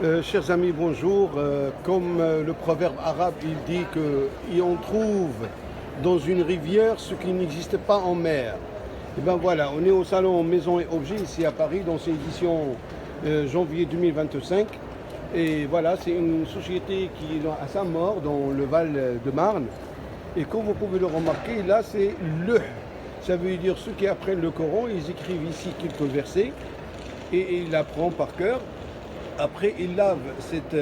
Chers amis, bonjour. Comme le proverbe arabe, il dit que et on trouve dans une rivière ce qui n'existe pas en mer. Et bien voilà, on est au salon Maison et Objets ici à Paris dans cette édition janvier 2025. Et voilà, c'est une société qui est à Saint-Maur dans le Val de Marne. Et comme vous pouvez le remarquer, là c'est le. Ça veut dire ceux qui apprennent le Coran, ils écrivent ici quelques versets et ils l'apprennent par cœur. Après, ils lavent cette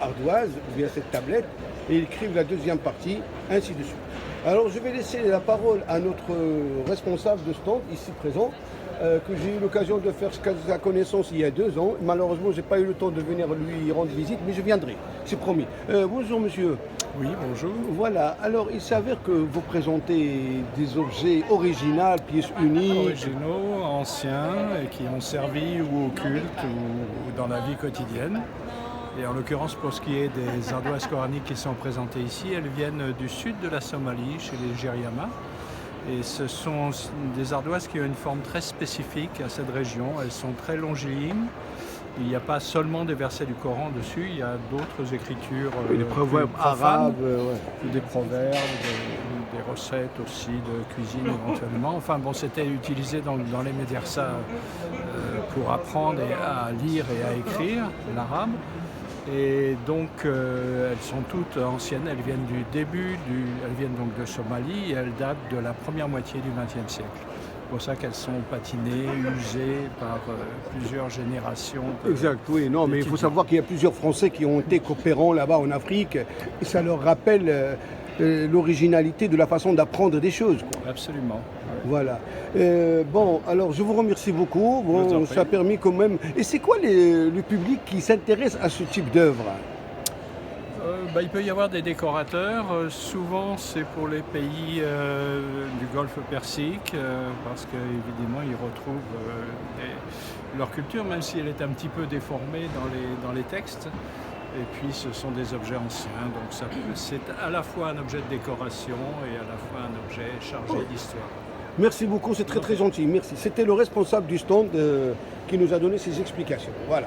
ardoise, ou bien cette tablette, et ils écrivent la deuxième partie, ainsi de suite. Alors, je vais laisser la parole à notre responsable de stand, ici présent, que j'ai eu l'occasion de faire sa connaissance il y a 2 ans. Malheureusement, je n'ai pas eu le temps de venir lui rendre visite, mais je viendrai, c'est promis. Bonjour, monsieur. Oui, bonjour. Voilà, alors il s'avère que vous présentez des objets originaux, pièces uniques. Originaux, anciens, et qui ont servi ou au culte ou dans la vie quotidienne. Et en l'occurrence, pour ce qui est des ardoises coraniques qui sont présentées ici, elles viennent du sud de la Somalie, chez les Giriama. Et ce sont des ardoises qui ont une forme très spécifique à cette région. Elles sont très longilignes. Il n'y a pas seulement des versets du Coran dessus, il y a d'autres écritures. Des proverbes arabes. Ouais. Des proverbes, des recettes aussi de cuisine éventuellement. Enfin bon, c'était utilisé dans les médias pour apprendre à lire et à écrire l'arabe. Et donc elles sont toutes anciennes, elles viennent du début, elles viennent donc de Somalie et elles datent de la première moitié du XXe siècle. C'est pour ça qu'elles sont patinées, usées par plusieurs générations. Exact, oui, non, mais il faut savoir qu'il y a plusieurs Français qui ont été coopérants là-bas en Afrique, et ça leur rappelle l'originalité de la façon d'apprendre des choses, quoi. Absolument. Voilà. Bon, alors je vous remercie beaucoup. Bon, ça a permis quand même. Et c'est quoi le public qui s'intéresse à ce type d'œuvre? Il peut y avoir des décorateurs. Souvent, c'est pour les pays du Golfe Persique, parce qu'évidemment, ils retrouvent leur culture, même si elle est un petit peu déformée dans les textes. Et puis, ce sont des objets anciens. Donc, c'est à la fois un objet de décoration et à la fois un objet chargé d'histoire. Merci beaucoup, c'est très très gentil. Merci. C'était le responsable du stand qui nous a donné ces explications. Voilà.